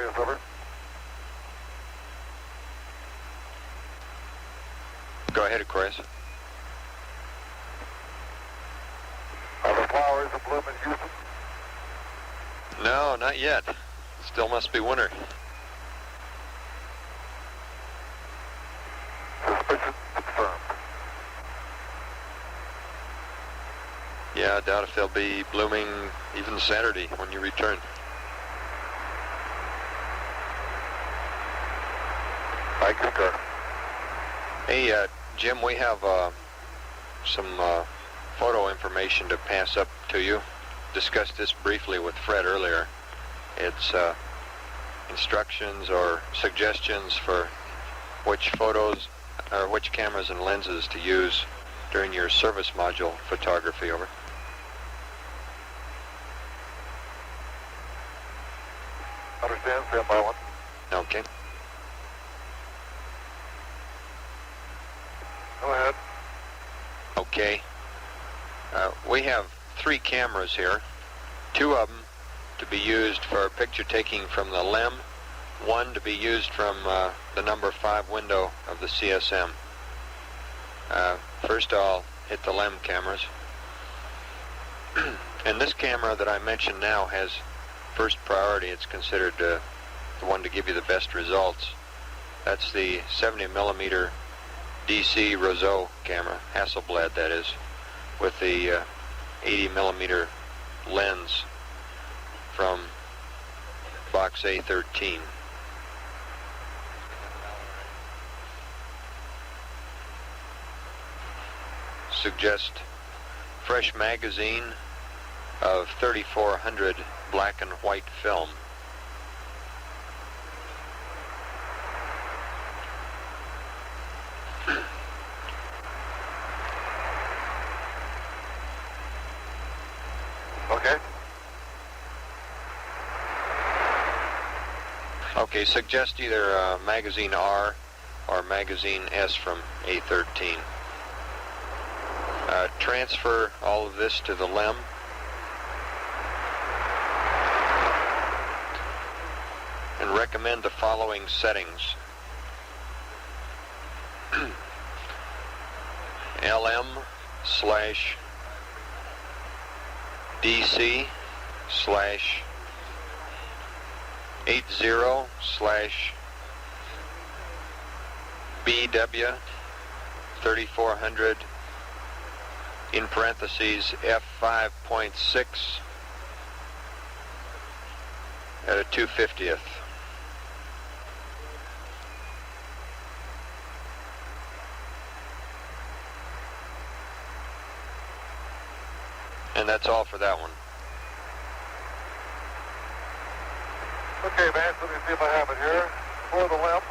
Aquarius, over. Go ahead, Aquarius. Are the flowers in bloom in Houston? No, not yet. Still must be winter. Suspicion confirmed. Yeah, I doubt if they'll be blooming even Saturday when you return. Thank you, sir. Hey, Jim, we have some photo information to pass up to you. Discussed this briefly with Fred earlier. It's instructions or suggestions for which photos or which cameras and lenses to use during your service module photography, over. Understand, stand by one. Okay. Go ahead. Okay. We have 3 cameras here. 2 of them to be used for picture taking from the LEM. 1 to be used from the number 5 window of the CSM. First I'll hit the LEM cameras. And this camera that I mentioned now has first priority. It's considered the one to give you the best results. That's the 70mm DC Roseau camera, Hasselblad that is, with the 80mm lens from box A13. Suggest fresh magazine of 3400 black and white film. Okay. Okay, suggest either magazine R or magazine S from A13. Transfer all of this to the LEM. And recommend the following settings. LM/DC/80/BW 3400 in parentheses f5.6 at a 2/50th. And that's all for that one. Okay, Vance, let me see if I have it here. For the LEM,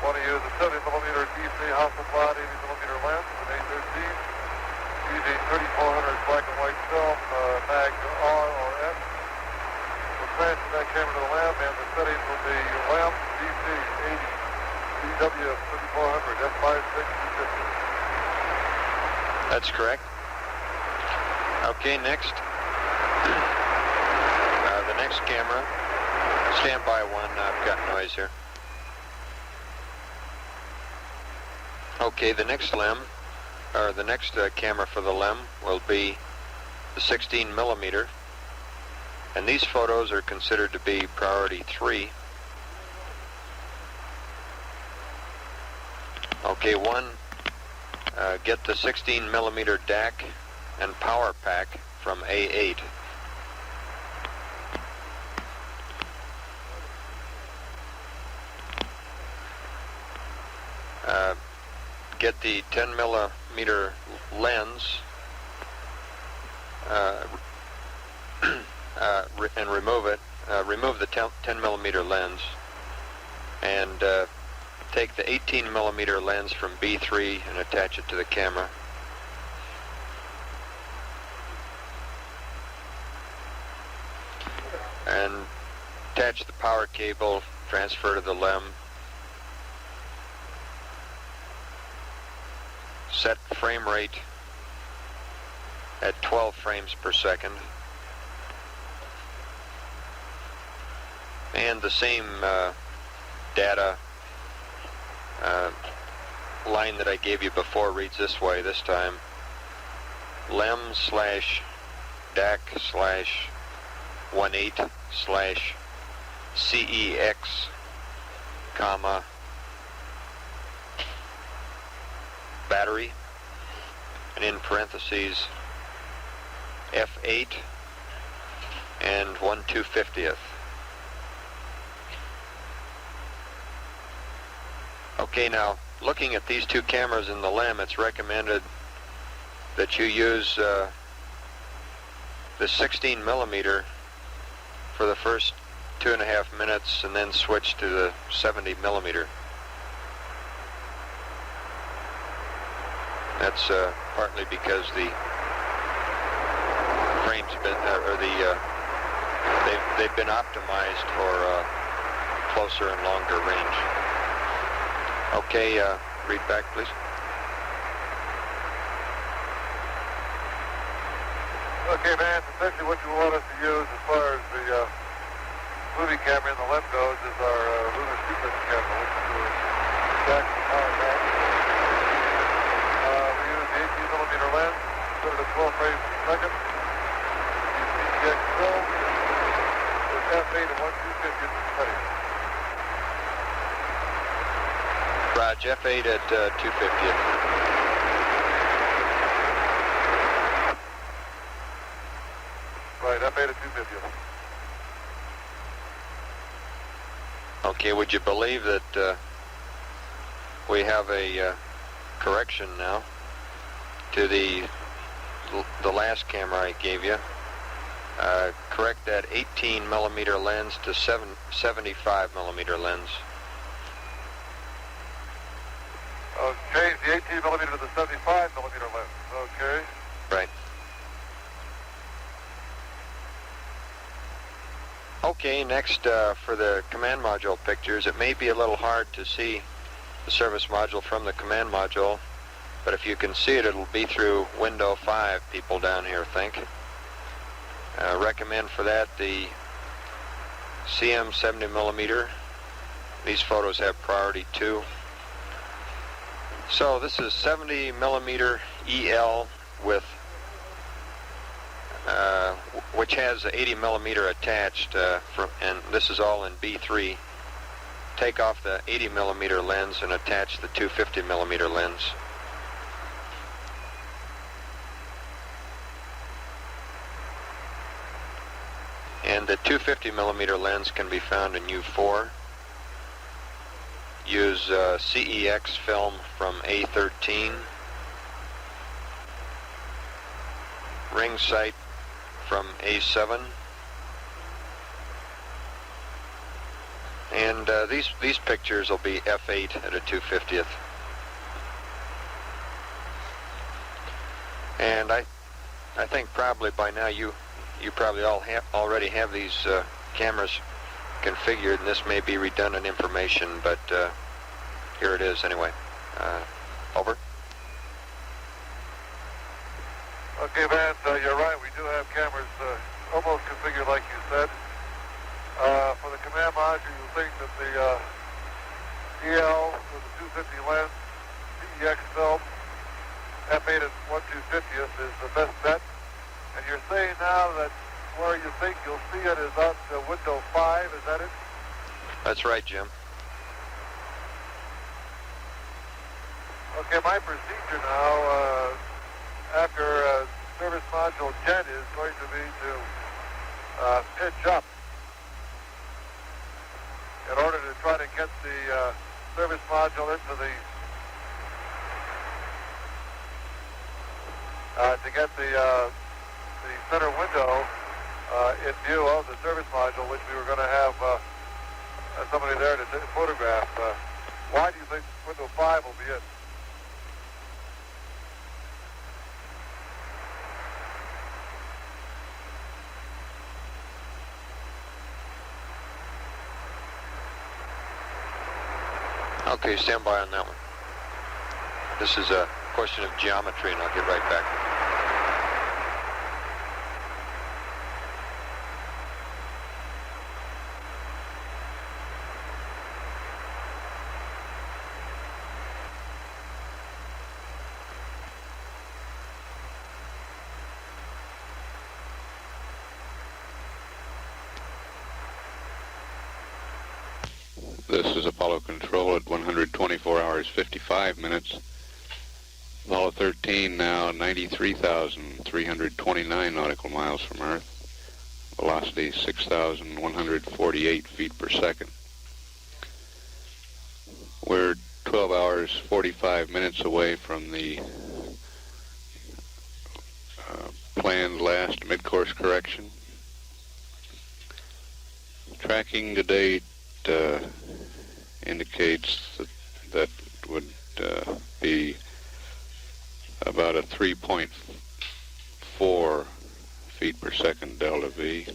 want to use a 70mm DC Hasselblad 80mm lens with an A13, using 3400 black and white film, mag R or S. We'll transfer that camera to the LEM, and the settings will be LEM DC 80 BW 3400 F56 250. That's correct. Okay, next. The next camera. Stand by one, I've got noise here. Okay, the next LEM, or the next camera for the LEM will be the 16mm. And these photos are considered to be priority 3. Okay, 1, get the 16mm DAC and power pack from A8. Get the 10mm lens and remove it. Remove the 10mm lens and take the 18mm lens from B3 and attach it to the camera. And attach the power cable, transfer to the LEM. Set frame rate at 12 frames per second. And the same data line that I gave you before reads this way this time. LEM /DAC /18 /CEX, comma, battery, and in parentheses F8 and 1/250th. Okay, now looking at these two cameras in the LEM, it's recommended that you use the 16 millimeter for the first 2.5 minutes and then switch to the 70 millimeter. That's partly because the frames have been, they've been optimized for closer and longer range. Okay, read back, please. Okay, Vance, essentially what you want us to use as far as the movie camera in the LEM goes is our Lunar Module camera, which is exactly power back. We use the 18 millimeter lens, put it at 12 frames per second. Use PTX film with F8 and 1/250th setting. Raj, F8 at 250th. Right, F8 at 250th. Okay, would you believe that we have a correction now to the last camera I gave you? Correct that 18 millimeter lens to 75 millimeter lens. Change the 18 millimeter to the 75 millimeter lens. Okay. Right. Okay, next for the command module pictures, it may be a little hard to see the service module from the command module, but if you can see it, it'll be through window 5, people down here think. Recommend for that the CM 70 millimeter. These photos have priority 2. So this is 70 millimeter EL with which has 80 millimeter attached, and this is all in B3. Take off the 80 millimeter lens and attach the 250 millimeter lens. And the 250 millimeter lens can be found in U4. Use CEX film from A13. Ring sight from A7. And these pictures will be F8 at a 250th. And I think probably by now you probably all already have these cameras configured, and this may be redundant information, but here it is anyway. Over. Okay, Vance, you're right. We do have cameras almost configured like you said. For the command module, you think that the EL with the 250 lens, CEX film, F8 at 1/250th is the best bet. And you're saying now that where you think you'll see it is out to window 5, is that it? That's right, Jim. Okay, my procedure now, after service module jet is going to be to pitch up in order to try to get the service module into the center window in view of the service module, which we were going to have somebody there to photograph. Why do you think window 5 will be it? Okay, stand by on that one. This is a question of geometry, and I'll get right back. This is Apollo Control at 124 hours 55 minutes. Apollo 13 now 93,329 nautical miles from Earth. Velocity 6,148 feet per second. We're 12 hours 45 minutes away from the planned last mid-course correction. Tracking to date indicates that would be about a 3.4 feet per second delta V.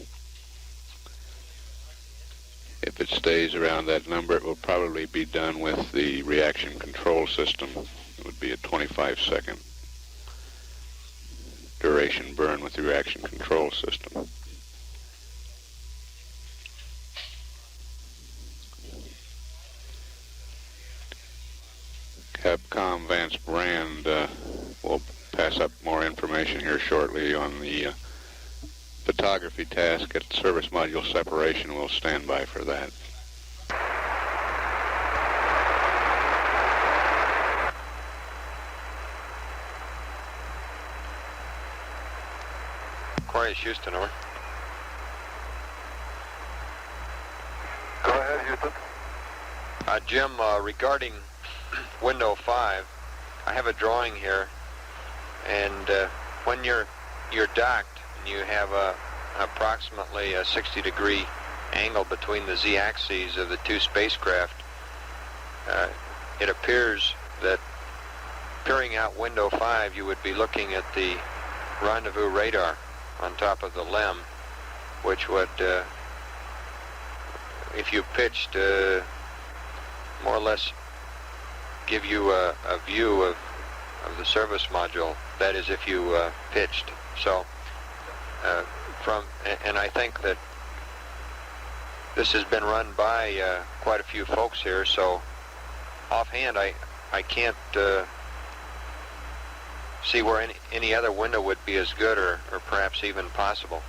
If it stays around that number, it will probably be done with the reaction control system. It would be a 25-second duration burn with the reaction control system. Capcom Vance Brand will pass up more information here shortly on the photography task at service module separation. We'll stand by for that. Aquarius Houston, over. Go ahead, Houston. Jim, regarding window 5, I have a drawing here, and when you're docked and you have approximately a 60-degree angle between the z-axes of the two spacecraft, it appears that peering out window 5 you would be looking at the rendezvous radar on top of the LEM, which would, if you pitched, more or less give you a view of the service module. That is, if you pitched. So, and I think that this has been run by quite a few folks here. So, offhand, I can't see where any other window would be as good or perhaps even possible.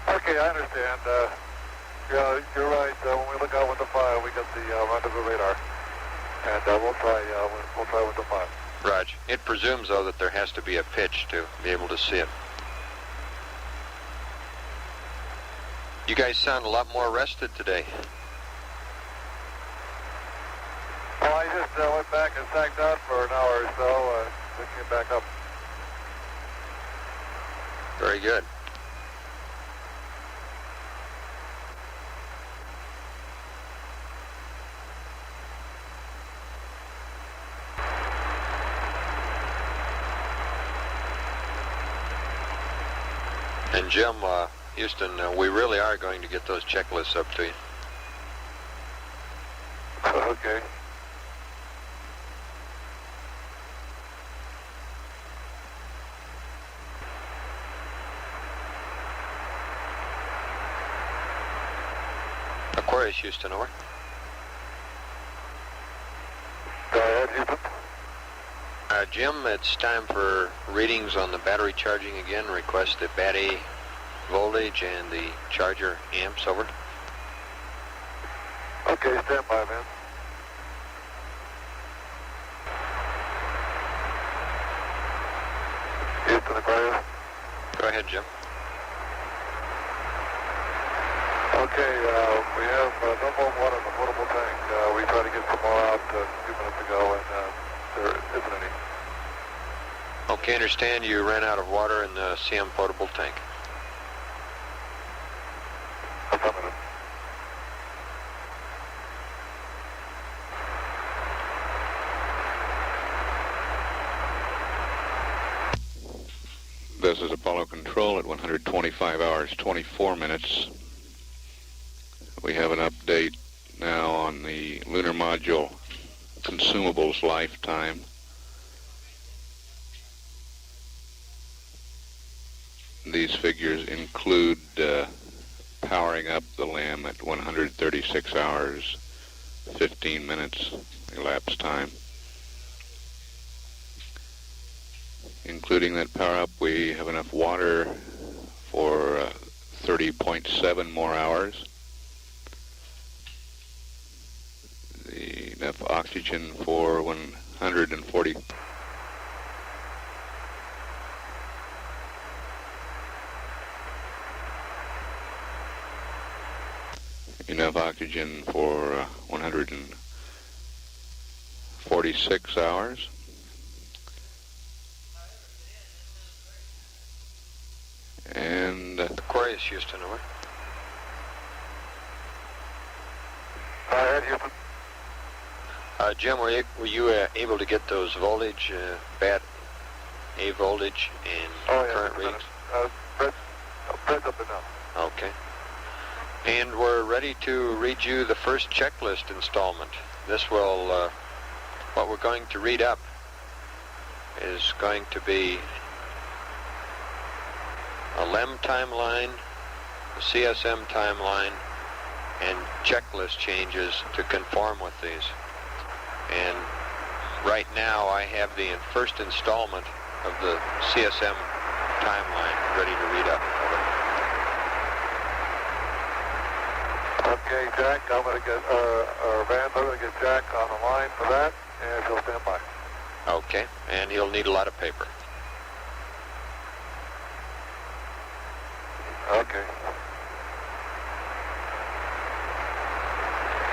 Okay, I understand. Yeah, you're right. When we look out window 5, we get the rendezvous radar, and we'll try window 5. Raj, it presumes though that there has to be a pitch to be able to see it. You guys sound a lot more rested today. Well, I just went back and sacked out for an hour or so, then came back up. Very good. And Jim, Houston, we really are going to get those checklists up to you. Okay. Aquarius Houston, over. Go ahead, Houston. Jim, it's time for readings on the battery charging again. Request the battery voltage and the charger amps, over. Okay, stand by, man. Houston, Aquarius. Go ahead, Jim. Okay, we have no more water in the portable tank. We tried to get some more out a few minutes ago, and there isn't any. Okay, understand you ran out of water in the CM potable tank. Affirmative. This is Apollo Control at 125 hours 24 minutes. We have an update now on the Lunar Module consumables lifetime. These figures include powering up the LEM at 136 hours 15 minutes elapsed time. Including that power up, we have enough water for 30.7 more hours. oxygen for 140. Enough oxygen for 146 hours. And Aquarius, Houston, over. Ahead, Houston. Jim, were you able to get those voltage, bad A voltage and current readings? Press up enough. Okay. And we're ready to read you the first checklist installment. This will, what we're going to read up is going to be a LEM timeline, a CSM timeline, and checklist changes to conform with these. And right now I have the first installment of the CSM timeline ready to read up. Okay, Jack, I'm going to get, or Vance, I'm going to get Jack on the line for that, and he'll stand by. Okay, and he'll need a lot of paper. Okay.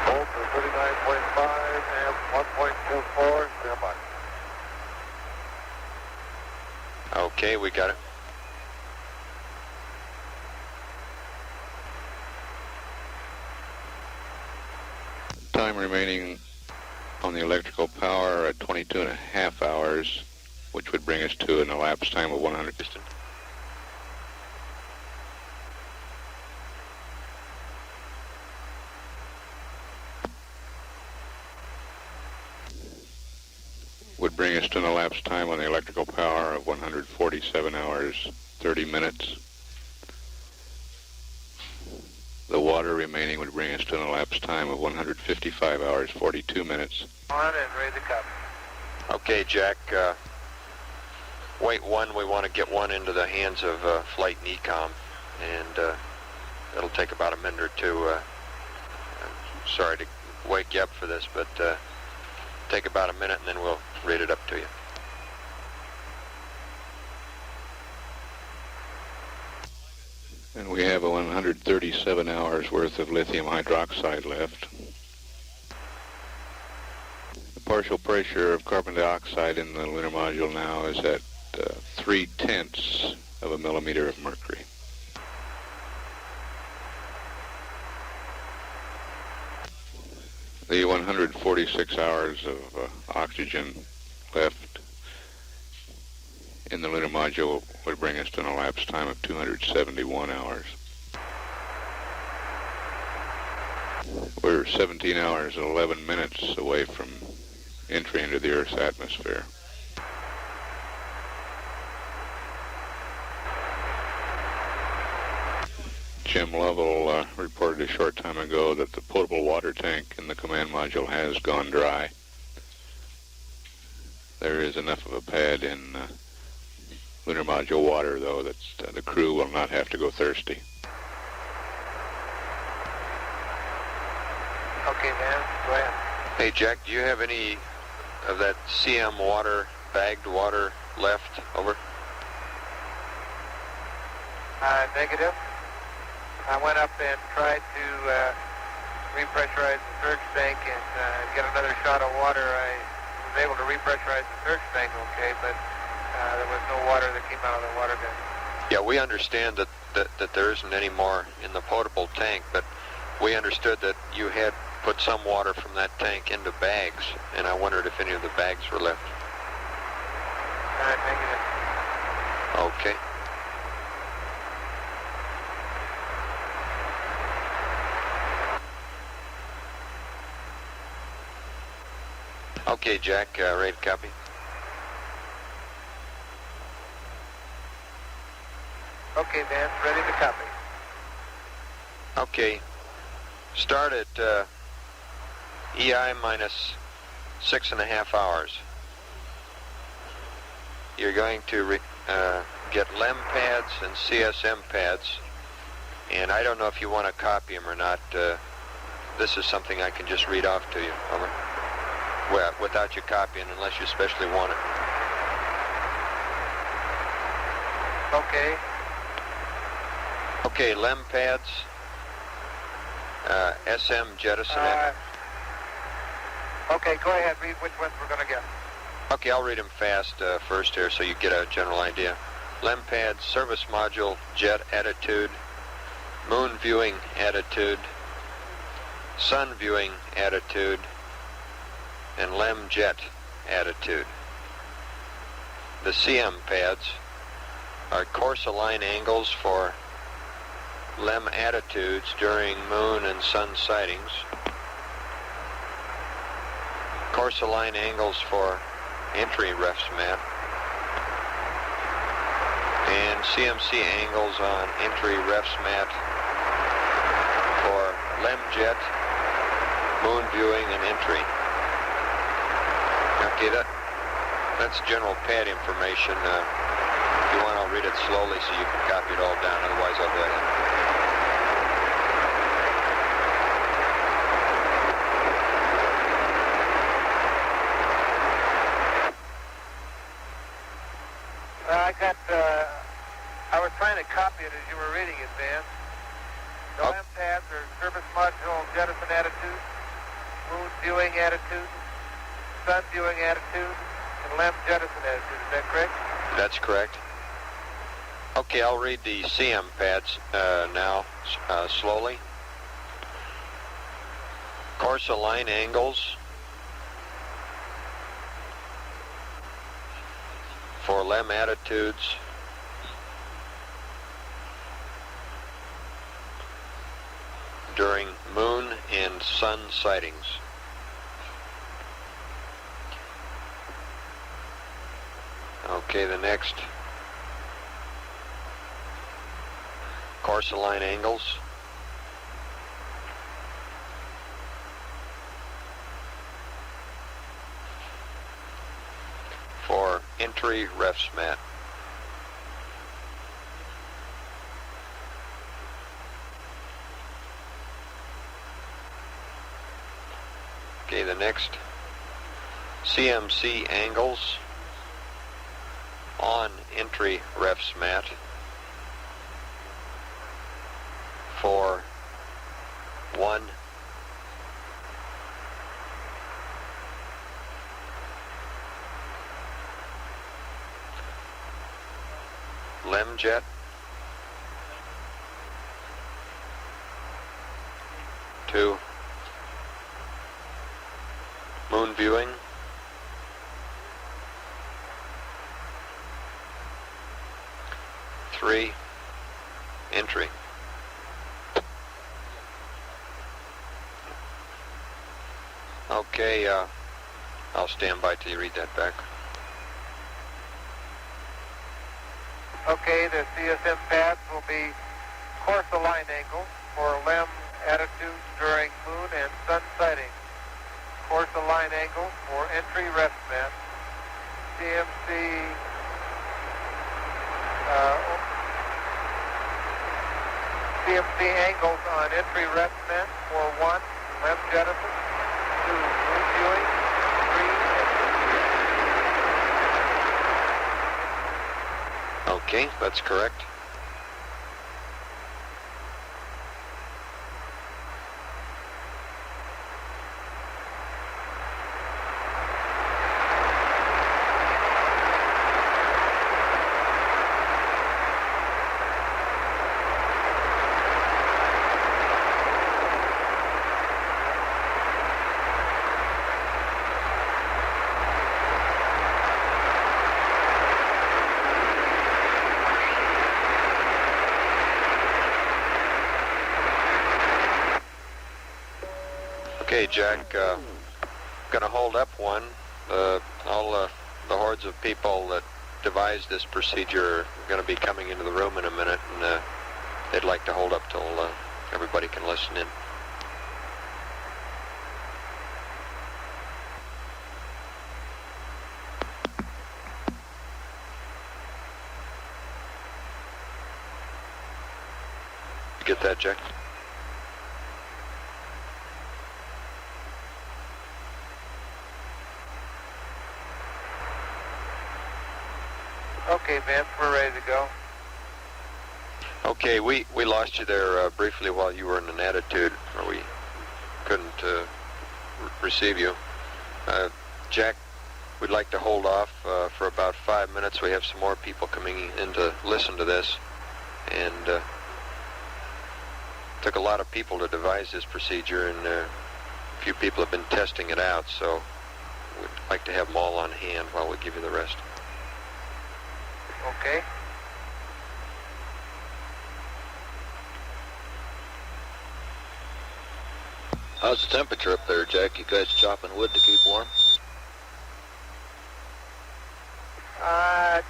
Volt is 39.5 and 1.24, stand by. Okay, we got it. time remaining on the electrical power at 22.5 hours, which would bring us to an elapsed time of 100. Would bring us to an elapsed time on the electrical power of 147 hours, 30 minutes. The water remaining would bring us to an elapsed time of 155 hours, 42 minutes. On and ready to come. Okay, Jack. Weight 1, we want to get one into the hands of Flight and Ecom, and it'll take about a minute or two. Sorry to wake you up for this, but take about a minute and then we'll read it up to you. And we have 137 hours worth of lithium hydroxide left. The partial pressure of carbon dioxide in the lunar module now is at 0.3 of a millimeter of mercury. The 146 hours of oxygen left in the lunar module would bring us to an elapsed time of 271 hours. We're 17 hours and 11 minutes away from entry into the Earth's atmosphere. Jim Lovell reported a short time ago that the potable water tank in the command module has gone dry. There is enough of a pad in lunar module water, though, that the crew will not have to go thirsty. Okay, man, go ahead. Hey, Jack, do you have any of that CM water, bagged water left? Over. Negative. I went up and tried to repressurize the surge tank and get another shot of water. I was able to repressurize the surge tank okay, but there was no water that came out of the water bin. Yeah, we understand that there isn't any more in the potable tank, but we understood that you had put some water from that tank into bags, and I wondered if any of the bags were left. Negative. Okay. Okay, Jack, ready to copy? Okay, Vance, ready to copy. Okay. Start at EI minus 6.5 hours. You're going to get LEM pads and CSM pads, and I don't know if you want to copy them or not. This is something I can just read off to you. Over. Well, without you copying, unless you especially want it. Okay. Okay, LEM pads, SM Jettison. Okay, go ahead. Read which ones we're going to get. Okay, I'll read them fast first here so you get a general idea. LEM pads, service module, jet attitude, moon viewing attitude, sun viewing attitude, and LEM jet attitude. The CM pads are course align angles for LEM attitudes during moon and sun sightings, course align angles for entry refs map, and CMC angles on entry refs map for LEM jet, moon viewing, and entry. Okay, that's general pad information. If you want, I'll read it slowly so you can copy it all down. Otherwise, I'll go ahead. I was trying to copy it as you were reading it, Van. The LEM pads are service module jettison attitude, moon viewing attitude, sun viewing attitude, and LEM jettison attitude. Is that correct? That's correct. Okay, I'll read the CM pads now slowly. Course align angles for LEM attitudes during moon and sun sightings. Okay, the next. Course align angles for entry refs mat. Okay, the next. CMC angles on entry refs mat for 1, LEM jet, 2, moon viewing, 3, entry. Okay, I'll stand by till you read that back. Okay, the CSM pads will be course align angles for LEM attitudes during moon and sun sighting. Course align angles for entry refs map. CMC angles on entry refs map for 1, LEM jettison, 2, moon viewing, 3, entry. Okay, that's correct. Okay, Jack, gonna hold up one. All the hordes of people that devised this procedure are gonna be coming into the room in a minute, and they'd like to hold up till everybody can listen in. Get that, Jack? Okay, Vince, we're ready to go. Okay, we lost you there briefly while you were in an attitude, or we couldn't receive you. Jack, we'd like to hold off for about 5 minutes. We have some more people coming in to listen to this, and took a lot of people to devise this procedure, and a few people have been testing it out, so we'd like to have them all on hand while we give you the rest. Okay. How's the temperature up there, Jack? You guys chopping wood to keep warm?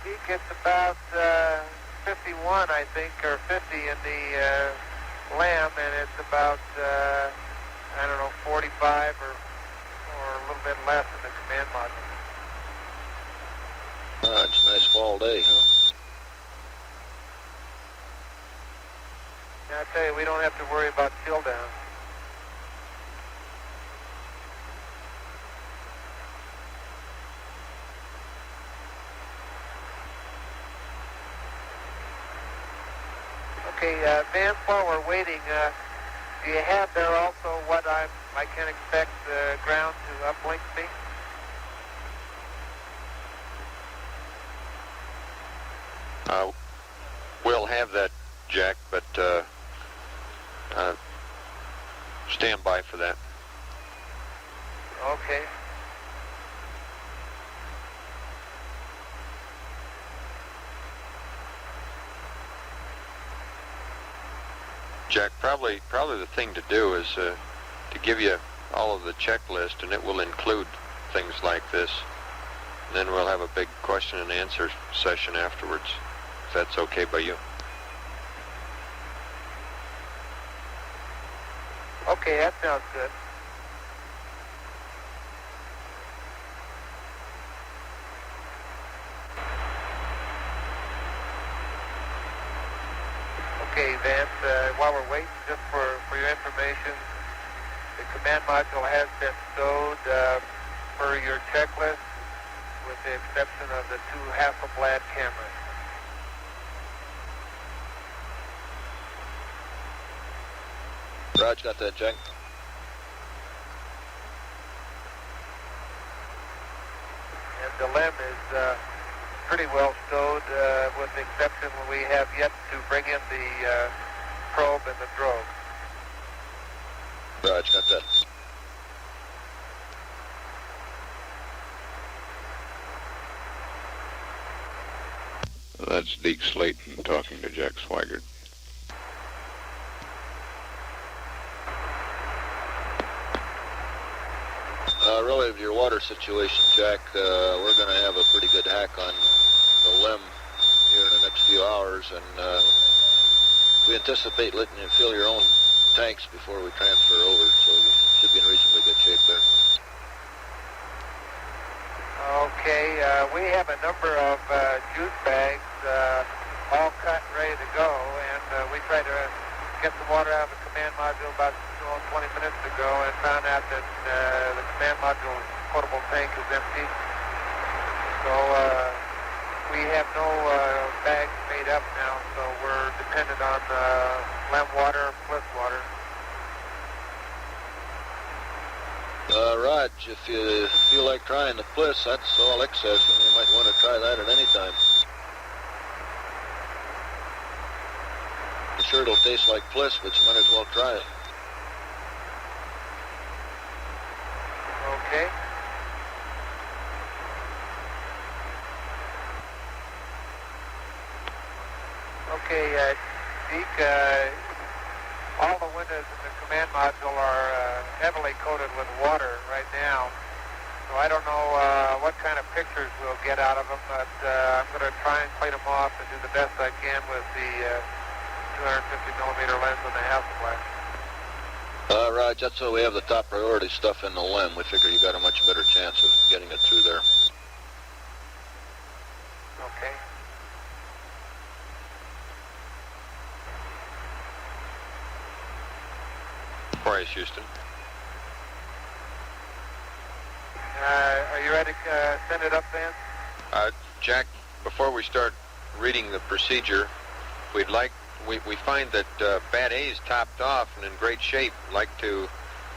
Deke, it's about 51, I think, or 50 in the LEM, and it's about, 45 or a little bit less in the command module. It's a nice fall day, huh? Now, I tell you, we don't have to worry about chill down. Okay, Vance, while we're waiting, do you have there also what I can expect the ground to uplink me? We'll have that, Jack, but stand by for that. Okay. Jack, probably the thing to do is to give you all of the checklist, and it will include things like this. And then we'll have a big question and answer session afterwards, if that's okay by you. Okay, that sounds good. Okay, Vance, while we're waiting, just for your information, the command module has been stowed per your checklist, with the exception of the 2 Hasselblad cameras. Raj, got that, Jack? And the LEM is pretty well stowed, with the exception when we have yet to bring in the probe and the drogue. Raj, got that. That's Deke Slayton talking to Jack Swigert. Relative to your water situation, Jack, we're going to have a pretty good hack on the LEM here in the next few hours, and we anticipate letting you fill your own tanks before we transfer over, so you should be in reasonably good shape there. Okay, we have a number of juice bags all cut and ready to go, and we tried to get some water out of the command module about 20 minutes ago and found out that the command module portable tank is empty. So we have no bags made up now, so we're dependent on LEM water plus water. Raj, if you feel like trying the Bliss, that's all excess, and you might want to try that at any time. I'm sure it'll taste like Bliss, but you might as well try it. Okay. Okay, Deke, all the windows in the command module are heavily coated with water right now. So I don't know what kind of pictures we'll get out of them, but I'm going to try and clean them off and do the best I can with the 250 millimeter lens on the Hasselblad. Raj, that's why we have the top priority stuff in the LEM. We figure you got a much better chance of getting it through there. Okay. Bryce, Houston. Are you ready to send it up, Vance? Jack, before we start reading the procedure, we find that bat A is topped off and in great shape. We'd like to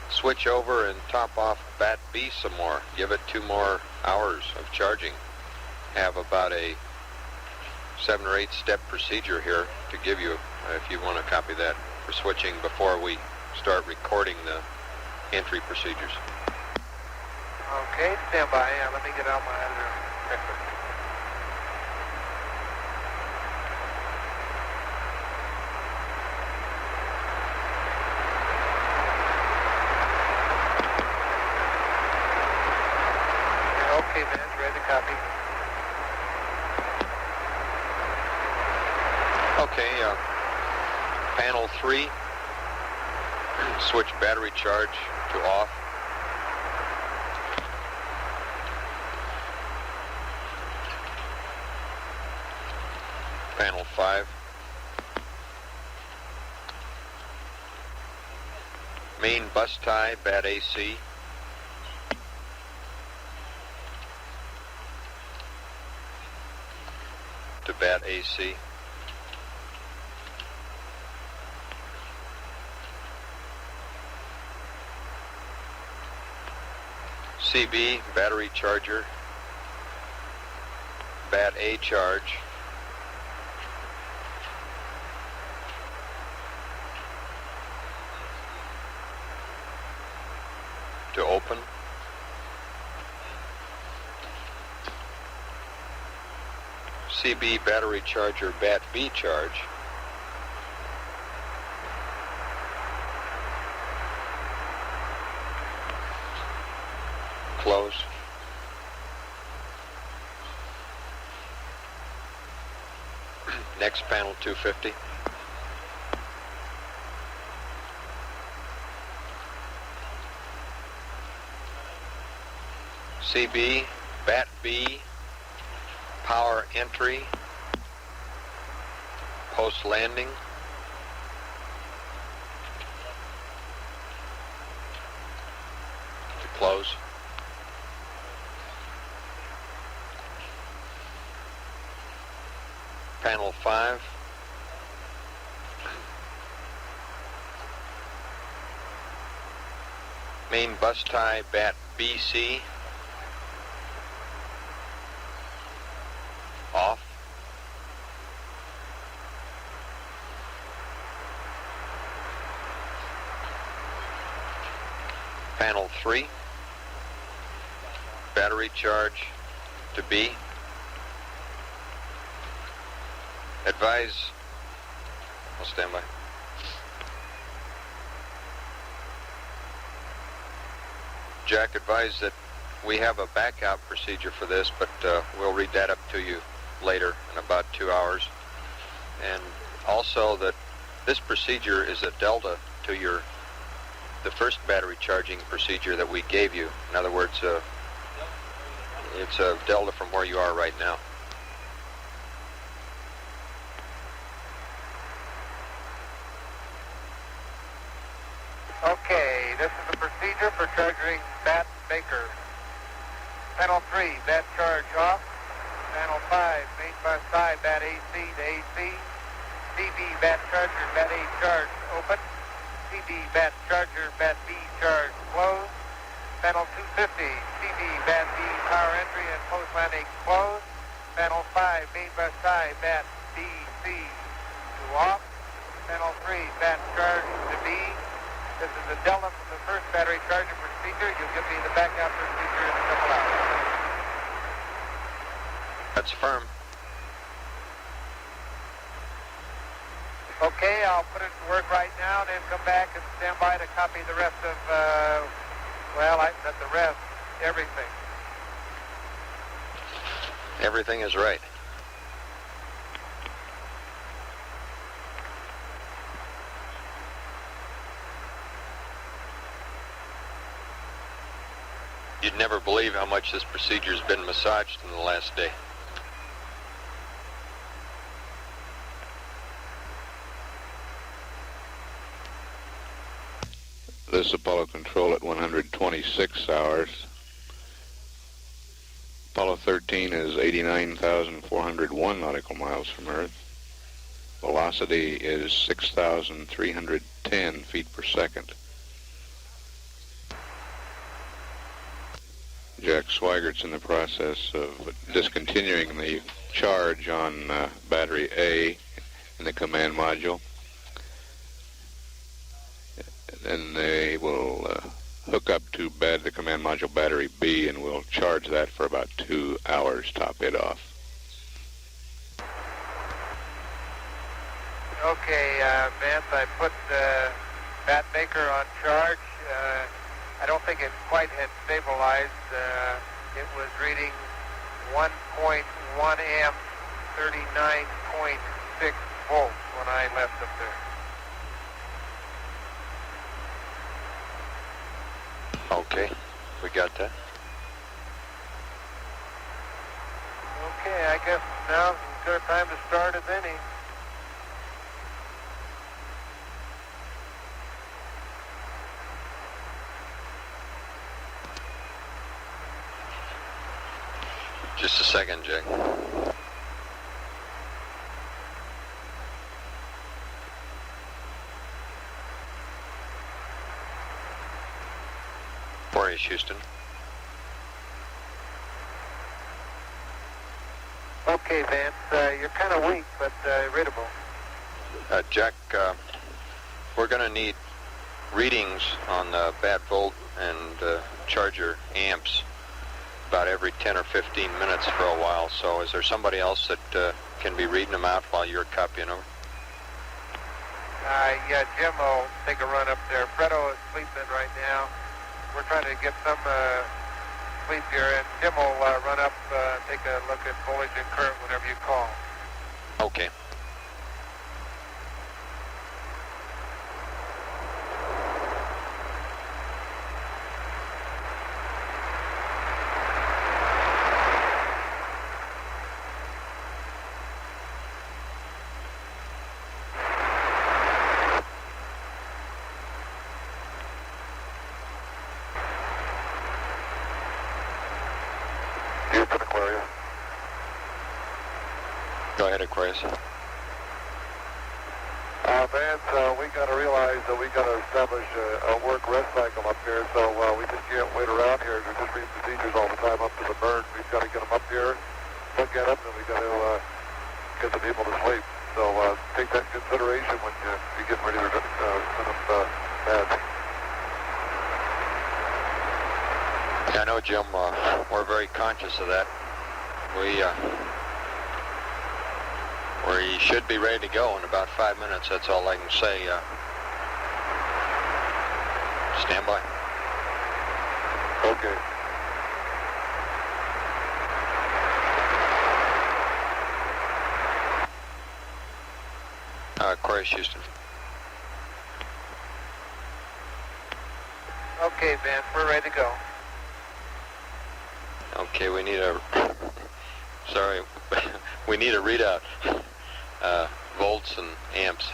switch over and top off bat B some more. Give it 2 more hours of charging. Have about a 7 or 8 step procedure here to give you, if you want to copy that, for switching before we start recording the entry procedures. Okay, stand by. Yeah, let me get out my other checklist. Okay, man, ready to copy. Okay, panel 3, switch battery charge to off. Panel 5. Main bus tie, bat AC. To bat AC. CB, battery charger, bat A charge, to open, CB, battery charger, bat B charge, close. Next panel 250. CB, bat B, power entry, post landing, to close. Panel 5. Main bus tie, bat BC. Off. Panel 3. Battery charge to B. Advise, I'll stand by. Jack advised that we have a backout procedure for this, but we'll read that up to you later in about 2 hours. And also that this procedure is a delta to the first battery charging procedure that we gave you. In other words, it's a delta from where you are right now. Okay, this is the procedure for charging bat Baker. Panel 3, bat charge off. Panel 5, main bus tie, bat AC to AC. CB, bat charger, bat A charge open. CB, bat charger, bat B charge closed. Panel 250, CB, bat B power entry and post landing closed. Panel 5, main bus tie, bat DC to off. Panel 3, bat charge to B. This is the delta from the first battery charging procedure. You'll give me the backup procedure in a couple hours. That's firm. Okay, I'll put it to work right now and then come back and stand by to copy the rest of, everything. Everything is right. You'd never believe how much this procedure's been massaged in the last day. This Apollo control at 126 hours. Apollo 13 is 89,401 nautical miles from Earth. Velocity is 6,310 feet per second. Jack Sweigert's in the process of discontinuing the charge on battery A in the command module. Then they will hook up to the command module battery B, and we'll charge that for about 2 hours, top it off. Okay, Vance, I put Bat Baker on charge. I don't think it quite had stabilized. It was reading 1.1 amps, 39.6 volts when I left up there. Okay, we got that. Okay, I guess now's as good a time to start as any. Just a second, Jack. Where is Houston? Okay, Vance, you're kind of weak, but readable. Jack, we're going to need readings on the bat volt and charger amps about every 10 or 15 minutes for a while. So is there somebody else that can be reading them out while you're copying over? Yeah, Jim will take a run up there. Fredo is sleeping right now. We're trying to get some sleep here, and Jim will run up, take a look at voltage and current whenever you call. Okay. Houston, Aquarius. Go ahead, Aquarius. Vance, we got to realize that we got to establish a work-rest cycle up here, so we just can't wait around here to just read procedures all the time up to the burn. We've got to get them up here, look at them, and we got to get the people to sleep. So take that in consideration when you get ready to send them pads. Yeah, I know, Jim. We're very conscious of that. We should be ready to go in about 5 minutes. That's all I can say. Stand by. Okay. Aquarius, Houston. Okay, Vance, we're ready to go. Okay, we need a... Sorry, we need a readout. Volts and amps.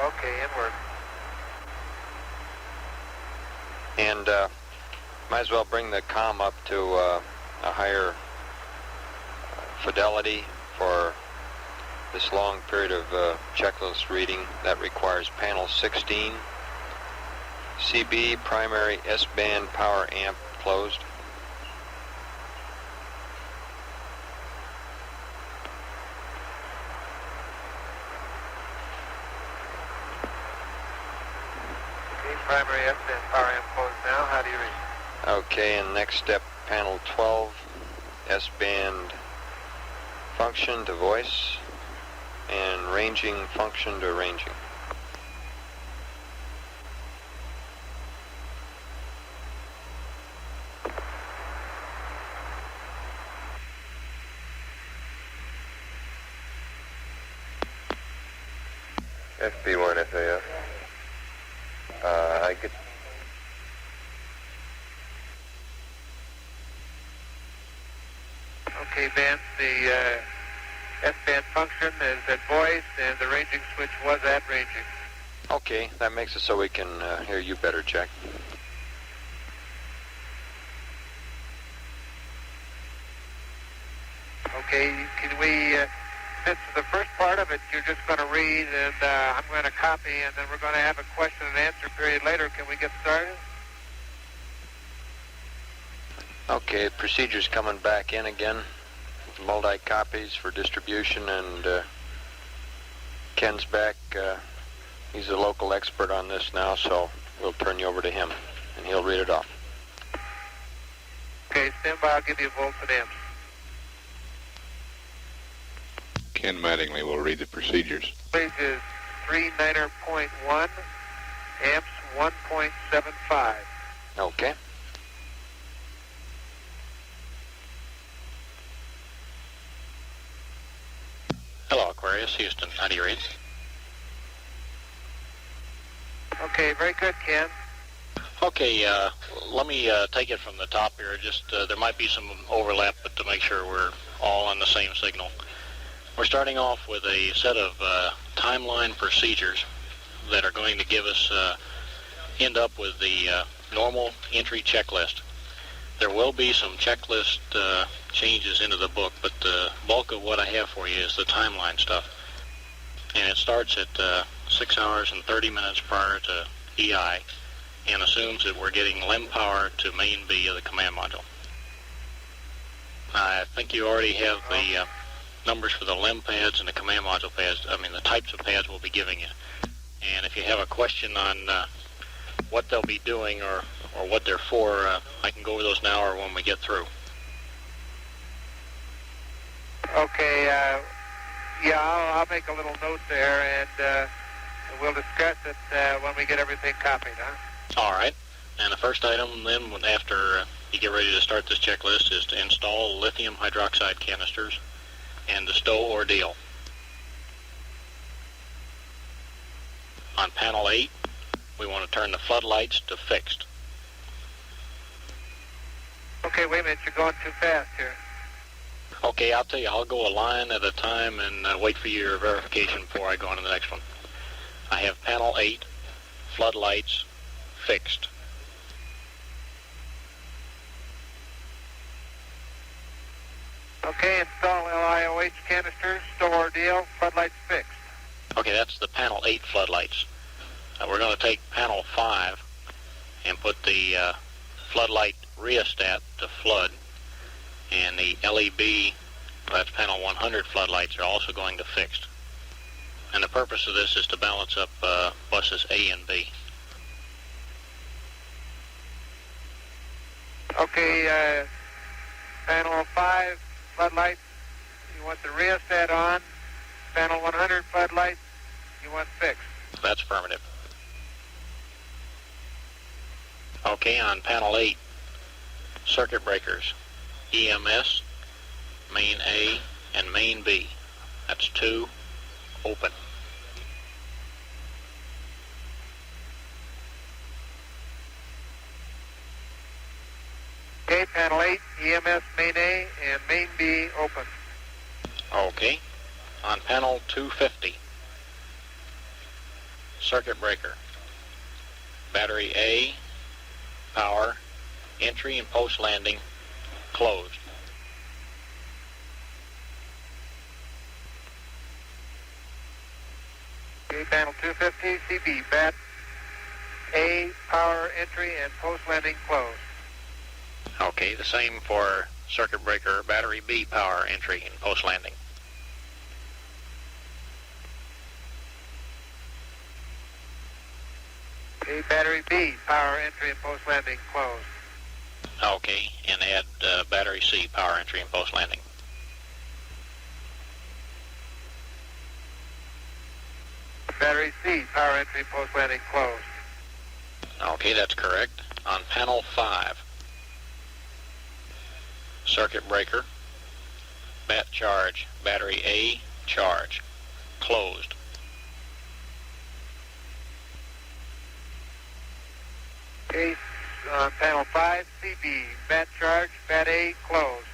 Okay, inward. And might as well bring the comm up to a higher fidelity for this long period of checklist reading. That requires panel 16. CB, primary S-band power amp closed. Primary S-band power amp closed now. How do you read? Okay, and next step, panel 12, S-band function to voice, and ranging function to ranging. FB1 SAS. I get... Okay, Vance, the S-band function is at voice, and the ranging switch was at ranging. Okay, that makes it so we can hear you better, Jack. Okay, can we, since the first part of it you're just going to read and I'm going to copy and then we're going to have a question and answer period later, can we get started? Okay, procedures coming back in again. Multi-copies for distribution, and Ken's back. He's a local expert on this now, so we'll turn you over to him, and he'll read it off. Okay, stand by. I'll give you volts and amps. Ken Mattingly will read the procedures. Voltage is 39.1, amps 1.75. Okay. Hello, Aquarius, Houston. How do you read? Okay, very good, Ken. Okay, let me take it from the top here. Just there might be some overlap, but to make sure we're all on the same signal. We're starting off with a set of timeline procedures that are going to give us end up with the normal entry checklist. There will be some checklist changes into the book, but the bulk of what I have for you is the timeline stuff. And it starts at 6 hours and 30 minutes prior to EI and assumes that we're getting LEM power to main B of the command module. I think you already have the numbers for the LEM pads and the command module pads. I mean, the types of pads we'll be giving you. And if you have a question on what they'll be doing or what they're for, I can go over those now or when we get through. Okay, yeah, I'll make a little note there, and we'll discuss it when we get everything copied, huh? All right. And the first item then, after you get ready to start this checklist, is to install lithium hydroxide canisters and the stow ordeal. On panel 8, we want to turn the floodlights to fixed. Okay, wait a minute, you're going too fast here. Okay, I'll tell you, I'll go a line at a time and wait for your verification before I go on to the next one. I have panel 8, floodlights, fixed. Okay, install LIOH canisters, stow ordeal, floodlights fixed. Okay, that's the panel 8 floodlights. We're going to take panel 5 and put the floodlight rheostat to flood, and the LEB, that's panel 100 floodlights, are also going to fixed. And the purpose of this is to balance up buses A and B. Okay, panel 5 floodlights, you want the rheostat on. Panel 100 floodlights, you want fixed. That's affirmative. Okay, on panel 8, circuit breakers, EMS, main A, and main B. That's 2, open. Okay, panel 8, EMS main A and main B open. Okay, on panel 250, circuit breaker, battery A, power, entry and post landing, closed. Okay, panel 250, CB, bat A, power, entry, and post landing closed. Okay, the same for circuit breaker, battery B, power, entry, and post landing. Okay, battery B, power, entry, and post landing closed. Okay, and add battery C, power, entry, and post landing. Battery C, power, entry, post landing closed. Okay, that's correct. On panel 5, circuit breaker, bat charge, battery A, charge, closed. Okay, on panel 5, CB, bat charge, bat A, closed.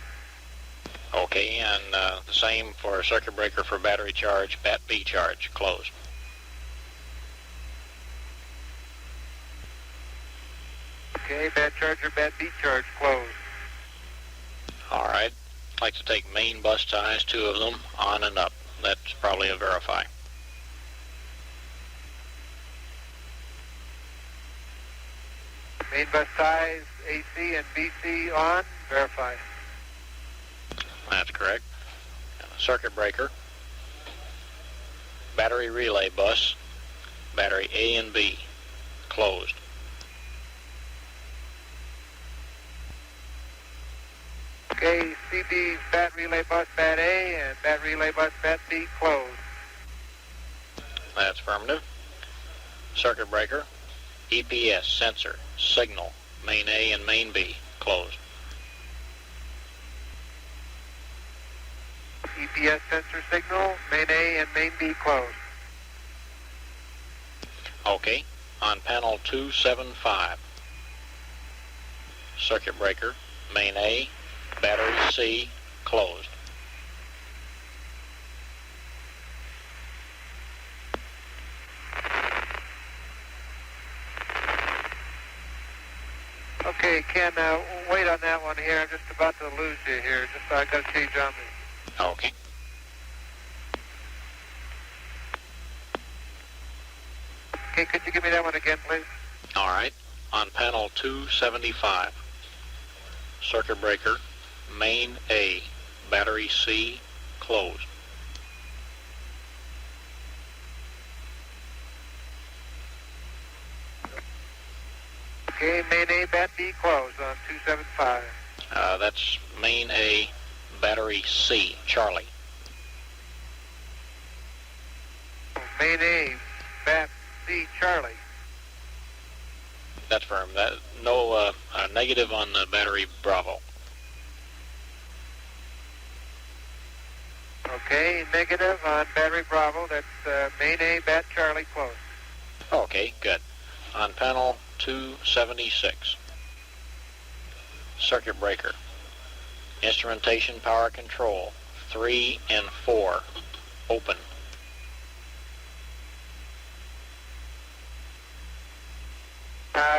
Okay, and the same for circuit breaker for battery charge, bat B charge, closed. Okay, bat charger, bat B charge closed. All right. like to take main bus ties, 2 of them, on and up. That's probably a verify. Main bus ties, AC and BC on, verify. That's correct. Circuit breaker, battery relay bus, battery A and B, closed. Okay, CB bat relay bus bat A and bat relay bus bat B closed. That's affirmative. Circuit breaker, EPS, sensor, signal, main A and main B, closed. EPS sensor signal, main A and main B closed. Okay, on panel 275, circuit breaker, main A, battery C, closed. Okay, Ken, wait on that one here. I'm just about to lose you here. I got to change on me. Okay. Okay, could you give me that one again, please? All right. On panel 275, circuit breaker, main A, battery C, closed. Okay, main A, bat B closed on 275. That's main A, battery C, Charlie. Main A, bat C, Charlie. That's firm. No negative on the battery Bravo. Okay, negative on battery Bravo. That's main A, bat Charlie closed. Okay, good. On panel 276, circuit breaker, instrumentation power control, 3 and 4, open.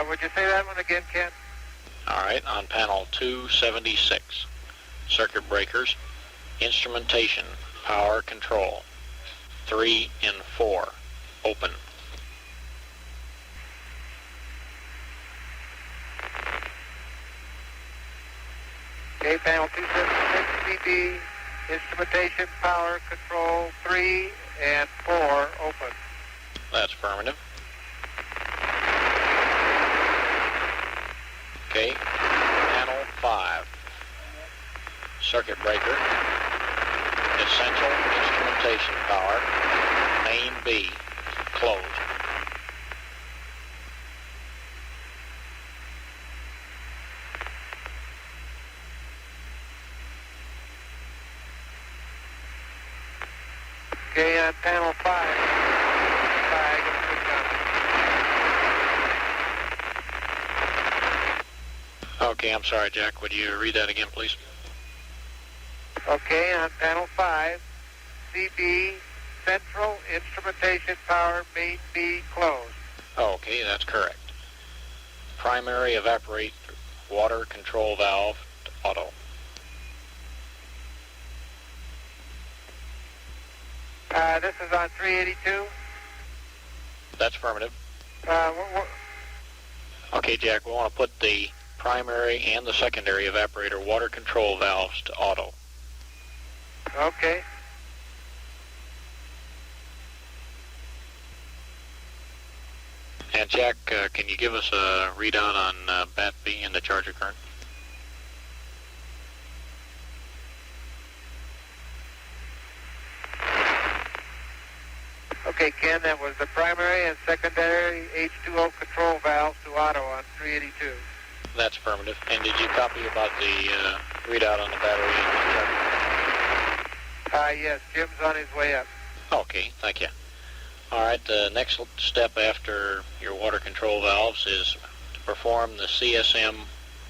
Would you say that one again, Ken? All right, on panel 276, circuit breakers, instrumentation power control, 3 and 4, open. Okay, panel 276, CB, instrumentation, power, control, 3 and 4, open. That's affirmative. Okay, panel 5, circuit breaker, essential instrumentation power, main B, closed. Okay, on panel 5, Okay, I'm sorry, Jack. Would you read that again, please? okay, on panel 5, CB, central instrumentation power, main B closed. Okay, that's correct. Primary evaporate water control valve to auto. This is on 382. That's affirmative. What, Okay, Jack, we want to put the primary and the secondary evaporator water control valves to auto. okay. And Jack, can you give us a readout on bat B and the charger current? Okay, Ken, that was the primary and secondary H2O control valves to auto on 382. That's affirmative. And did you copy about the readout on the battery and the charger? Yes, Jim's on his way up. Okay, thank you. All right, the next step after your water control valves is to perform the CSM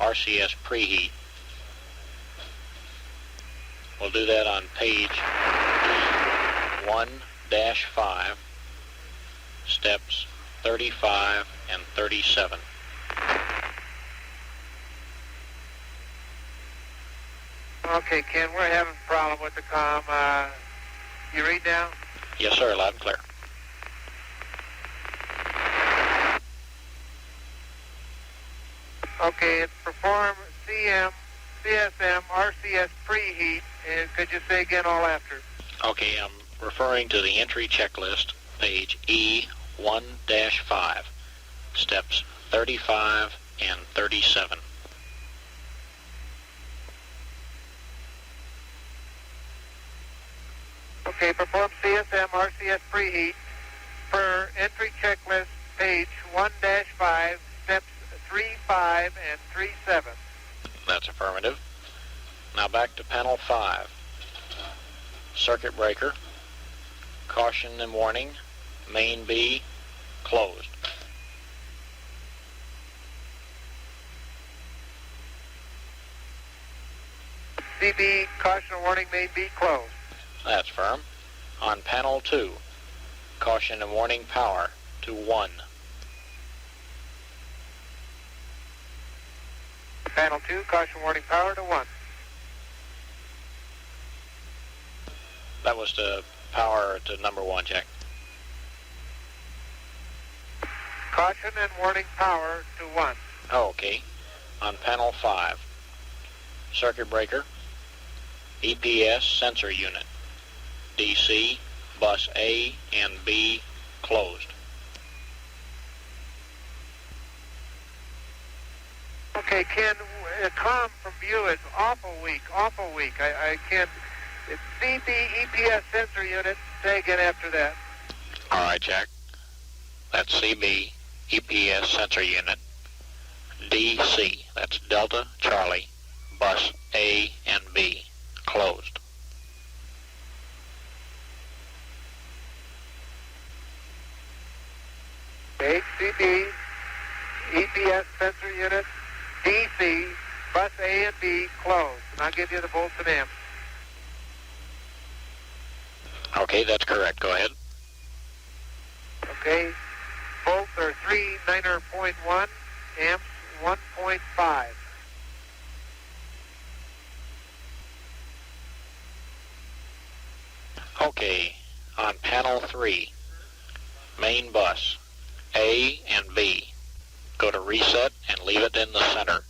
RCS preheat. We'll do that on page 1-5, steps 35 and 37. Okay, Ken, we're having a problem with the comm. You read now? Yes, sir, loud and clear. Okay, it's perform CSM RCS preheat. And could you say again all after? Okay, I'm referring to the entry checklist, page E1-5, steps 35 and 37. Okay, perform CSM RCS preheat per entry checklist, page 1-5, steps 3-5 and 3-7. That's affirmative. Now back to panel 5. Circuit breaker, caution and warning, main B, closed. CB, caution and warning, main B, closed. That's firm. On panel 2, caution and warning power to 1. Panel 2, caution warning power to 1. That was to power to number 1, Jack. Caution and warning power to 1. Okay. On panel 5, circuit breaker, EPS sensor unit, DC, bus A and B closed. Okay, Ken, comm from view is awful weak. I can't. It's CB EPS sensor unit. Say again after that. All right, Jack. That's CB EPS sensor unit, DC, that's Delta Charlie, bus A and B closed. Okay, CB EPS sensor unit, DC, bus A and B closed. And I'll give you the volts and amps. Okay, that's correct. Go ahead. Okay, volts are 390.1, amps 1.5. Okay, on panel 3, main bus, A and B. Go to reset and leave it in the center.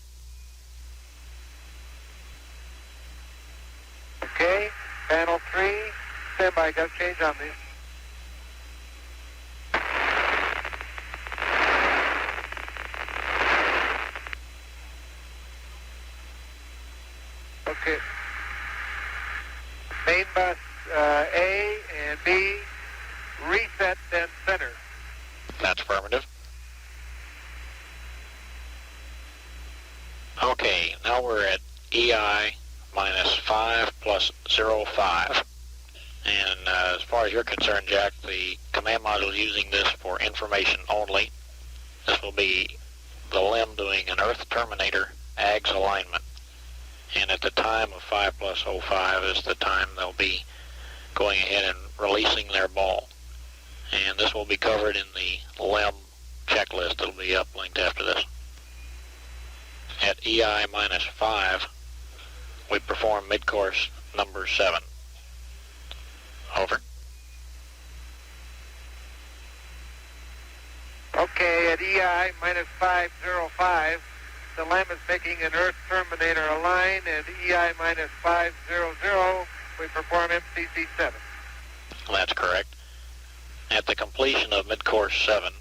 Okay, panel 3, stand by, got to change on these. Okay, main bus A and B, reset then center. That's affirmative. Okay, now we're at EI minus 5 plus 0.5. And as far as you're concerned, Jack, the command module is using this for information only. This will be the LEM doing an Earth Terminator AGS alignment. And at the time of 5 plus 0.5 is the time they'll be going ahead and releasing their ball. And this will be covered in the LEM checklist that'll be uplinked after this. At EI minus 5, we perform mid-course number 7. Over. Okay, at EI minus 505, the LEM is making an Earth Terminator align. At EI minus 500, we perform MCC7. That's correct. At the completion of mid-course 7,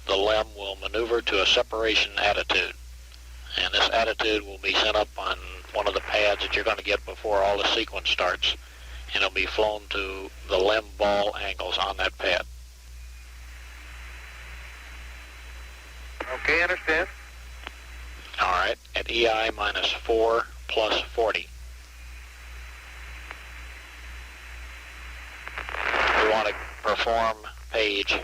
the LEM will maneuver to a separation attitude. And this attitude will be sent up on one of the pads that you're going to get before all the sequence starts. And it'll be flown to the LEM ball angles on that pad. Okay, understand. All right, at EI minus 4 plus 40. We want to perform page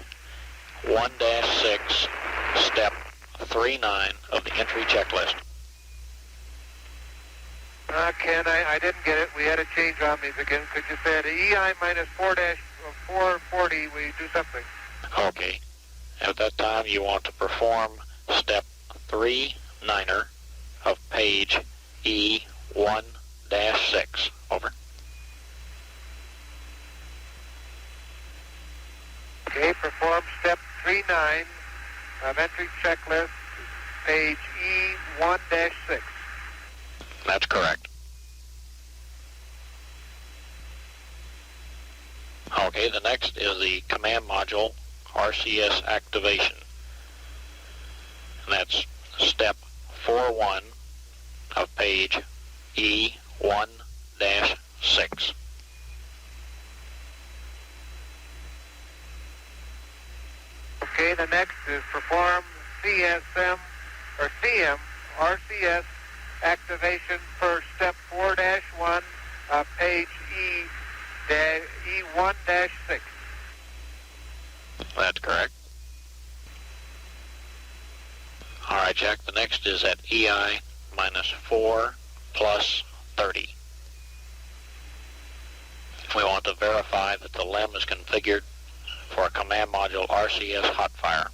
1-6, step 39 of the entry checklist. Ken, I didn't get it. We had to change on these again. Could you say at EI minus 4-440, we do something? Okay. At that time, you want to perform step 39 of page E1-6. 4-6. Over. Okay, perform step 3-9 of entry checklist, page E1-6. That's correct. Okay, the next is the command module RCS activation. And that's step 4-1 of page E1-6. Okay, the next is perform CM RCS activation per step 4-1 of page E1-6. That's correct. All right, Jack, the next is at EI -4 + 30. We want to verify that the LEM is configured for a command module RCS hot fire.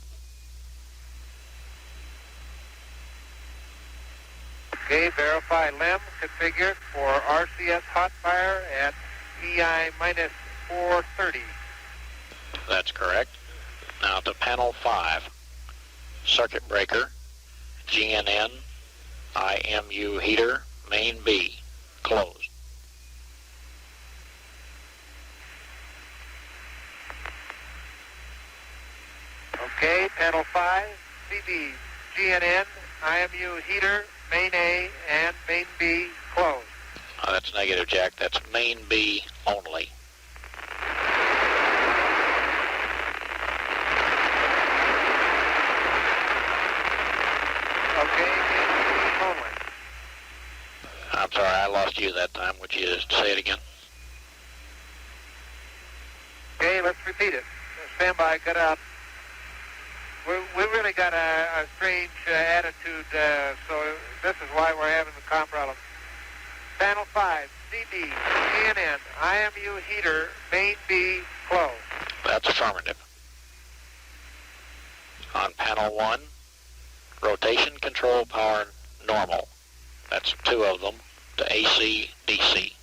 Okay, verify LEM configured for RCS hot fire at EI -430. That's correct. Now to panel 5. Circuit breaker, GNN, IMU heater, main B, closed. Okay, panel 5, CB, GNN, IMU heater, main A, and main B closed. That's negative, Jack. That's main B only. Okay, main B only. I'm sorry, I lost you that time. Would you say it again? Okay, let's repeat it. Stand by, cut out. We really got a strange attitude, so this is why we're having the comm problem. Panel 5, CB, GNN, IMU heater, main B, closed. That's affirmative. On panel 1, rotation control power normal. That's 2 of them to AC, DC.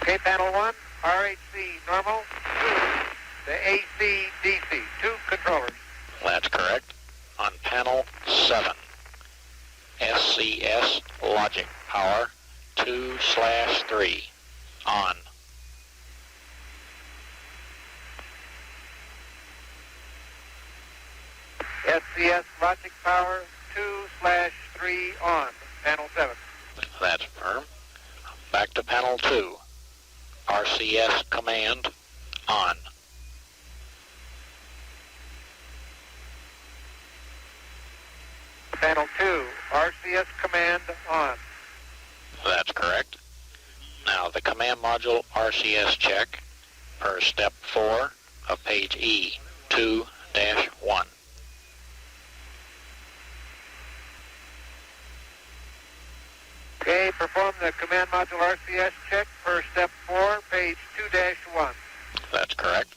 Okay, panel 1, RHC normal, 2 to AC, DC, 2 controllers. That's correct. On panel 7, SCS logic power 2/3 on. SCS logic power 2/3 on, panel 7. That's firm. Back to panel 2, RCS command on. Panel 2, RCS command on. That's correct. Now the command module RCS check per step 4 of page E2-1. Okay, perform the command module RCS check per step 4, page 2-1. That's correct.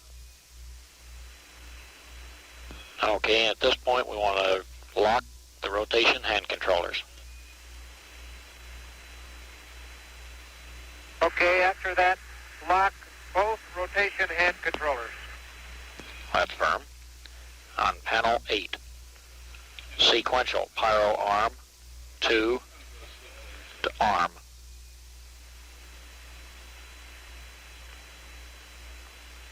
Okay, at this point we want to lock the rotation hand controllers. Okay, after that, lock both rotation hand controllers. That's firm. On panel 8, sequential pyro arm 2 to arm.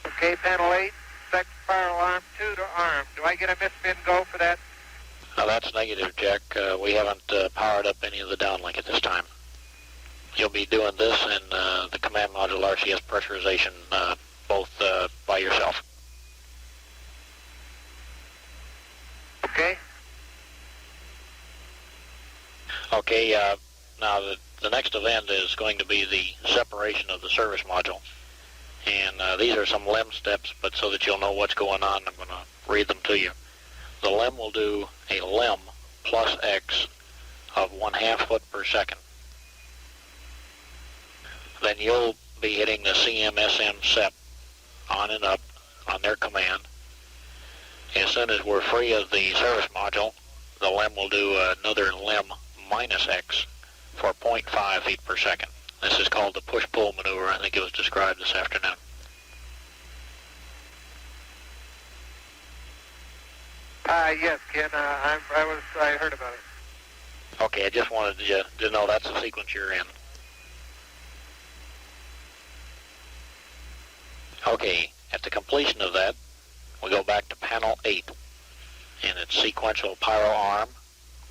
Okay, panel 8, set pyro arm 2 to arm. Do I get a misspin go for that? Now that's negative, Jack. We haven't powered up any of the downlink at this time. You'll be doing this and the command module RCS pressurization both by yourself. Okay. Okay, now the next event is going to be the separation of the service module. And these are some LEM steps, but so that you'll know what's going on, I'm going to read them to you. The LEM will do a LEM plus X of 1/2 foot per second. Then you'll be hitting the CM SM SEP on and up on their command. As soon as we're free of the service module, the LEM will do another LEM minus X for 0.5 feet per second. This is called the push-pull maneuver. I think it was described this afternoon. Yes, Ken. I heard about it. Okay, I just wanted you to know that's the sequence you're in. Okay, at the completion of that, we go back to panel 8, and it's sequential pyro arm,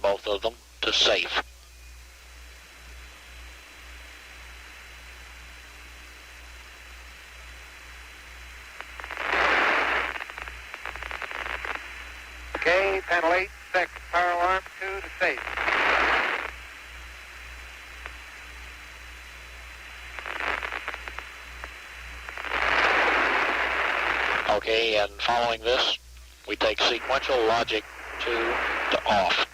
both of them, to safe. Okay, panel 8, sec, pyro arm 2 to safe. Okay, and following this, we take sequential logic 2 to off.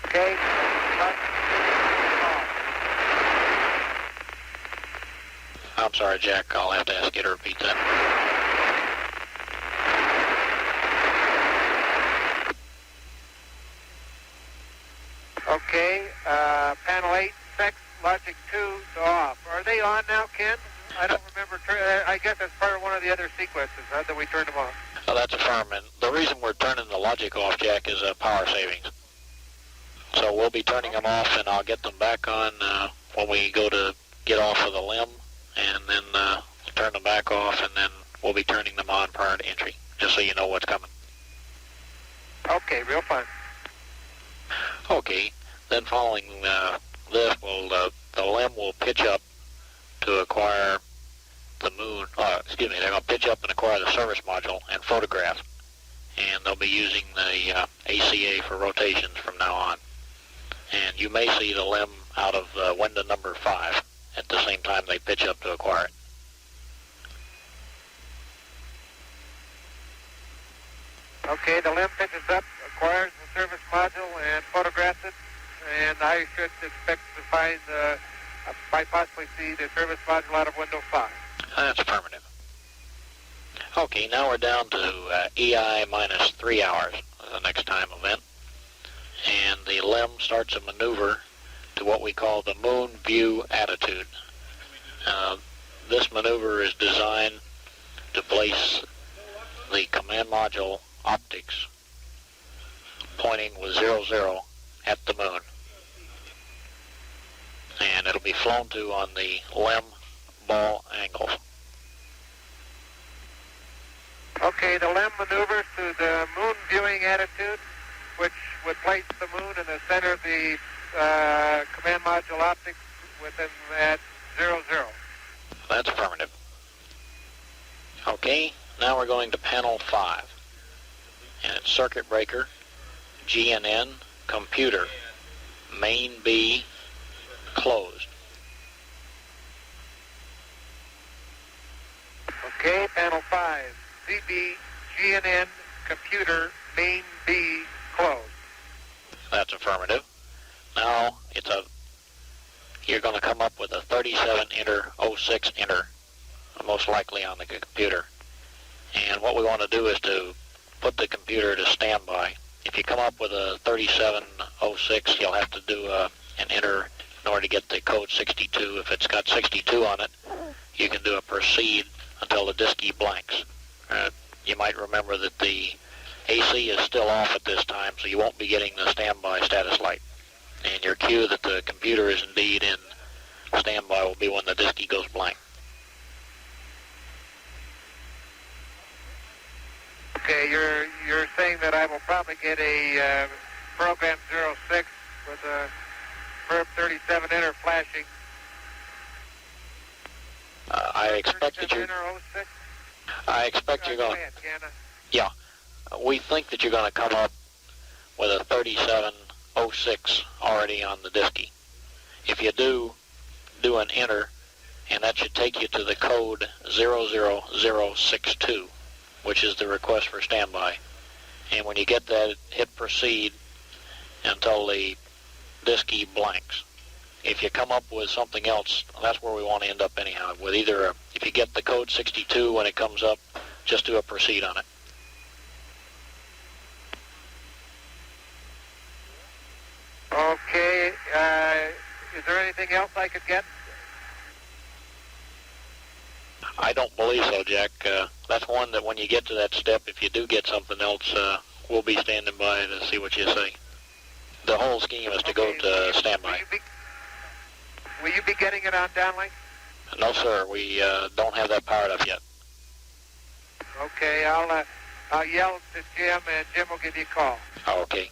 Okay, I'm sorry, Jack, I'll have to ask you to repeat that. Okay, panel 8, sec, logic 2 to off. Are they on now, Ken? I don't remember. I guess that's part of one of the other sequences, huh, that we turned them on. Well, that's affirm, and the reason we're turning the logic off, Jack, is power savings. So we'll be turning them off, and I'll get them back on when we go to get off of the LEM, and then we'll turn them back off, and then we'll be turning them on prior to entry, just so you know what's coming. Okay, real fun. Okay, then following this, the LEM will pitch up to acquire the moon. They're going to pitch up and acquire the service module and photograph, and they'll be using the ACA for rotations from now on. And you may see the LEM out of window number 5 at the same time they pitch up to acquire it. Okay, the LEM pitches up, acquires the service module, and photographs it, and I should expect to find, might possibly see the service module out of window 5. That's affirmative. Okay, now we're down to EI minus 3 hours, the next time event, and the LEM starts a maneuver to what we call the moon view attitude. This maneuver is designed to place the command module optics pointing with 00 at the moon, and it'll be flown to on the LEM ball angles. Okay, the LEM maneuvers to the moon viewing attitude, which would place the moon in the center of the command module optics within at 00. That's affirmative. Okay, now we're going to panel 5, and it's circuit breaker, GNN, computer, main B, closed. Okay, panel 5, CB, GNN, computer, main B, closed. That's affirmative. Now you're going to come up with a 37 enter, 06 enter, most likely on the computer. And what we want to do is to put the computer to standby. If you come up with a 3706, you'll have to do an enter in order to get the code 62. If it's got 62 on it, you can do a proceed until the diskey blanks. You might remember that the AC is still off at this time, so you won't be getting the standby status light. And your cue that the computer is indeed in standby will be when the diskey goes blank. Okay, you're saying that I will probably get a program 06 with a verb 37 enter flashing. I expect that you're. I expect you're going. Yeah, we think that you're going to come up with a 3706 already on the diskey. If you do an enter, and that should take you to the code 00062, which is the request for standby. And when you get that, hit proceed until the diskey blanks. if you come up with something else, that's where we want to end up anyhow. With either, if you get the code 62 when it comes up, just do a proceed on it. Okay, is there anything else I could get? I don't believe so, Jack. That's one that when you get to that step, if you do get something else, we'll be standing by to see what you say. The whole scheme is to go to standby. Will you be getting it on downlink? No, sir. We don't have that powered up yet. Okay, I'll yell to Jim, and Jim will give you a call. Oh, okay.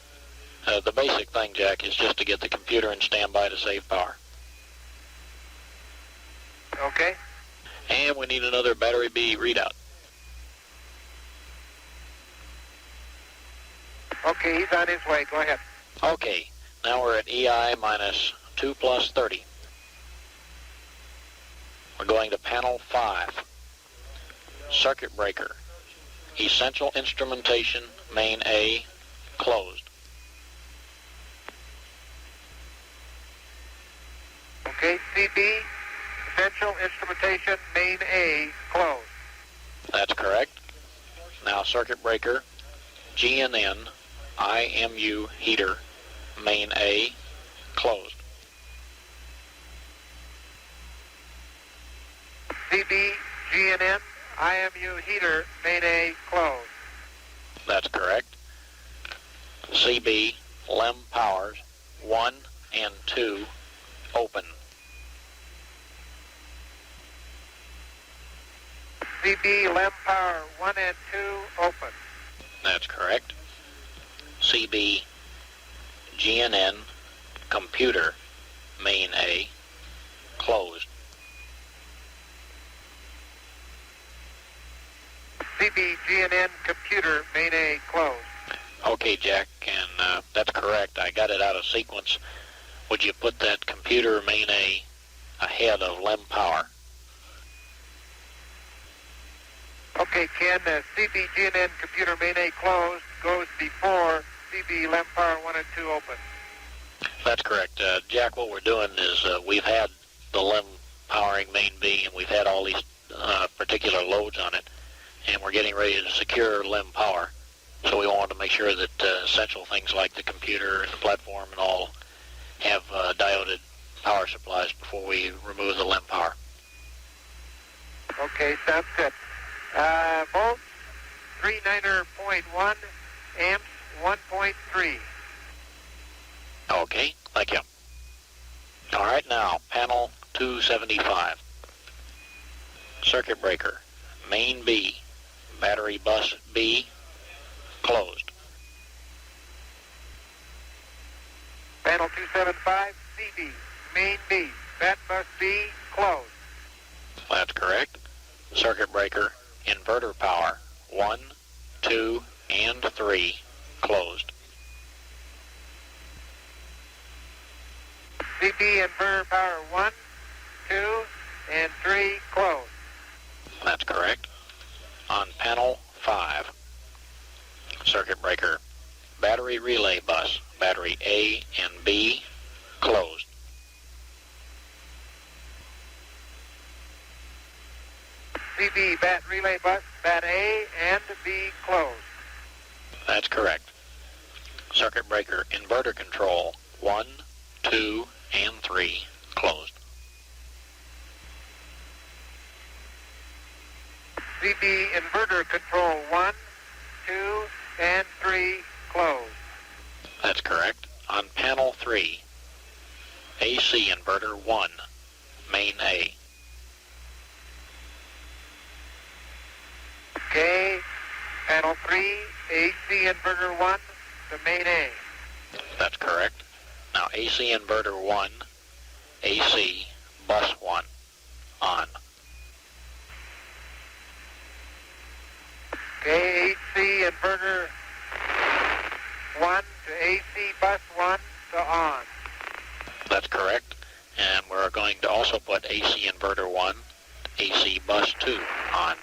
The basic thing, Jack, is just to get the computer in standby to save power. Okay. And we need another battery B readout. Okay, he's on his way. Go ahead. Okay, now we're at EI minus 2 plus 30. We're going to panel 5. Circuit breaker. Essential instrumentation, main A, closed. Okay, CB, essential instrumentation, main A, closed. That's correct. Now circuit breaker, GNN, IMU heater, main A, closed. CB, GNN, IMU heater, main A, closed. That's correct. CB, LEM powers, 1 and 2, open. CB, LEM power, 1 and 2, open. That's correct. CB, GNN, computer, main A, closed. CB, GNN, computer, main A, closed. Okay, Jack, and that's correct. I got it out of sequence. Would you put that computer, main A, ahead of LEM power? Okay, Ken, CB, GNN, computer, main A, closed, goes before CB, LEM power, 1 and 2, open. That's correct. Jack, what we're doing is we've had the LEM powering main B, and we've had all these particular loads on it, and we're getting ready to secure LEM power. So we wanted to make sure that essential things like the computer and the platform and all have dioded power supplies before we remove the LEM power. Okay, sounds good. Volts, 39.1, amps, 1.3. Okay, thank you. All right, now, panel 275. Circuit breaker, main B, battery bus B, closed. Panel 275, CB, main B, bat bus B, closed. That's correct. Circuit breaker, inverter power, 1, 2, and 3, closed. CB, inverter power, 1, 2, and 3, closed. That's correct. On panel 5, circuit breaker, battery relay bus, battery A and B, closed. CB, bat relay bus, bat A and B, closed. That's correct. Circuit breaker, inverter control, 1, 2, and 3, closed. CB, inverter control, 1, 2, and 3, closed. That's correct. On panel 3, AC inverter 1, main A. Okay, panel 3, AC inverter 1, the main A. That's correct. Now AC inverter 1, AC bus 1, on. Okay, AC inverter 1 to AC bus 1 to on. That's correct. And we're going to also put AC inverter 1, AC bus 2 on.